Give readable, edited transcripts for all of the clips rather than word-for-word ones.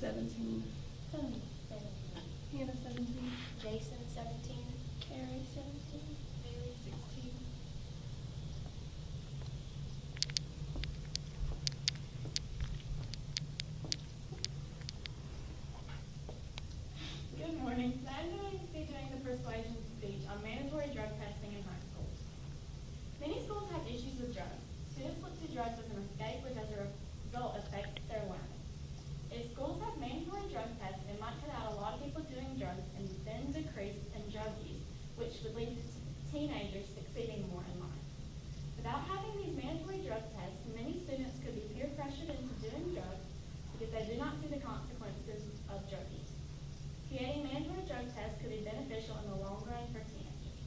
17. Hannah, 17. Jason, 17. Carrie, 17. Bailey, 16. Good morning. Today I'm going to be doing the persuasion speech on mandatory drug testing in high schools. Many schools have issues with drugs. Students look to drugs as an escape, which as a result affects their learning. If schools have mandatory drug tests, it might cut out a lot of people doing drugs and then decrease in drug use, which would lead to teenagers succeeding more in life. Without having these mandatory drug tests, many students could be peer pressured into doing drugs because they do not see the consequences of drug use. Creating mandatory drug tests could be beneficial in the long run for teenagers.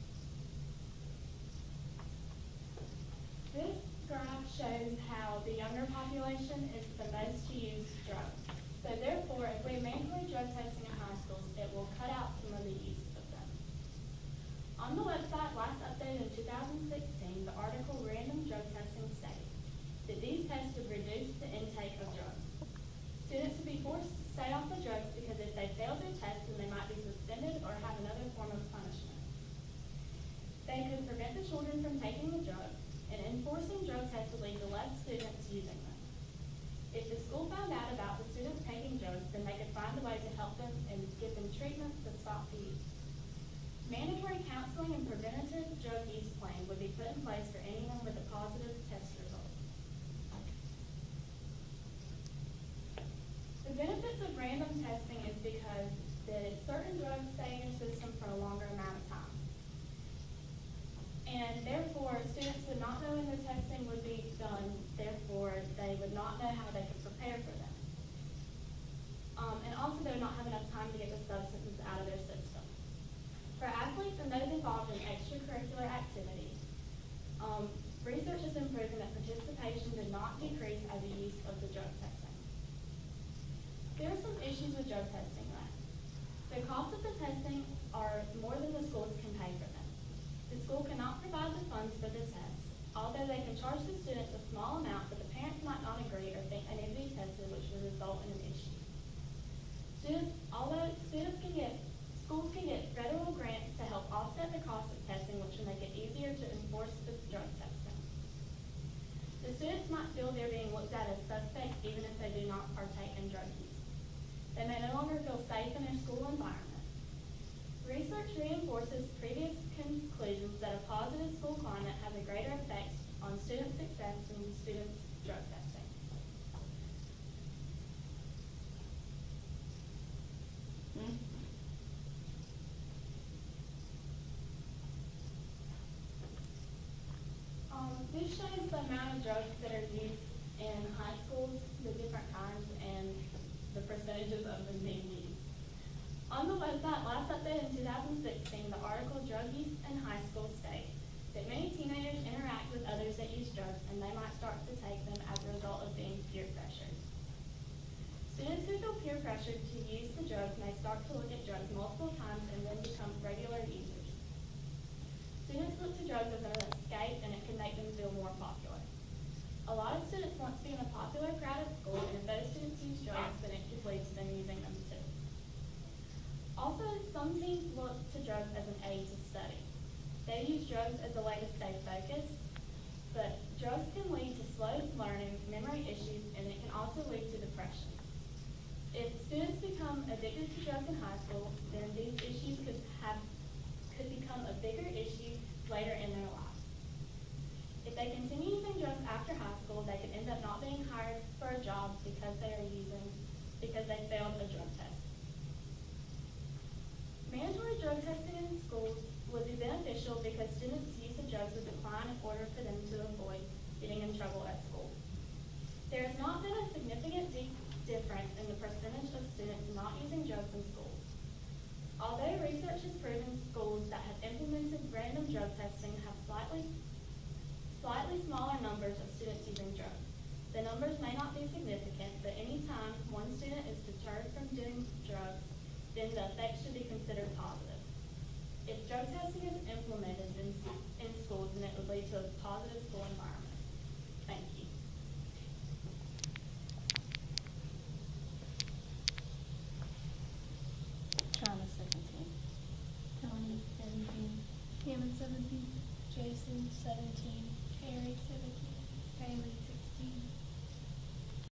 This graph shows how the younger population is the most to use drugs. So therefore, if we have mandatory drug testing in high schools, it will cut out some of the use of them. On the website last updated in 2016, the article Random Drug Testing states that these tests would reduce the intake of drugs. Students would be forced to stay off the drugs because if they fail their test, then they might be suspended or have another form of punishment. They could prevent the children from taking the drugs, and enforcing drug tests would lead to less students using them. If the school found out about the students taking drugs, then they could find a way to help them and give them treatments to stop the use. Mandatory counseling and preventative drug use plan would be put in place for anyone with a positive test result. The benefits of random testing is because that certain drugs stay in your system for a longer amount of time. And therefore, students would not know when their testing would be done, therefore they would not know how they could prepare for them. And also they would not have enough time to get the substances out of their system. For athletes and those involved in extracurricular activities, research has been proven that participation did not decrease as a use of the drug testing. There are some issues with drug testing though. The cost of the testing are more than the schools can pay for them. The school cannot provide the funds for the test, although they can charge the students a small amount, but the parents might not agree or think they need to be tested, which would result in an issue. Schools can get federal grants to help offset the cost of testing, which will make it easier to enforce the drug testing. The students might feel they're being looked at as suspects even if they do not partake in drug use. They may no longer feel safe in their school environment. Research reinforces previous conclusions that a positive school climate has a greater effect on student success than students' drug testing. This shows the amount of drugs that are used in high schools, the different kinds, and the percentages of them being used. On the website last updated in 2016, the article Drug Use in High School states that many teenagers interact with others that use drugs and they might start to take them as a result of being peer pressured. Students who feel peer pressured to use the drugs may start to look at drugs multiple times and then become regular users. Students look to drugs as an escape and it can make them feel more popular. A lot of students want to be in a popular crowd at school, and if those students use drugs, then it could lead to them using them too. Also, some teens look to drugs as an aid to study. They use drugs as a way to stay focused, but drugs can lead to slow learning, memory issues, and it can also lead to depression. If students become addicted to drugs in high school, then these issues could become a bigger issue later in their lives. If they continue using drugs after high school, they could end up not being hired for a job because they failed a drug test. Mandatory drug testing in schools would be beneficial because students' use of drugs would decline in order for them to avoid getting in trouble at school. There has not been a significant difference in the percentage of students not using drugs in schools. Although research has proven schools that have implemented random drug testing have slightly smaller numbers of students using drugs. The numbers may not be significant, but any time one student is deterred from doing drugs, then the effect should be considered positive. If drug testing is implemented in schools, then it would lead to a positive school environment. Thank you. 17. Jason, 17. Carrie, 17. Bailey,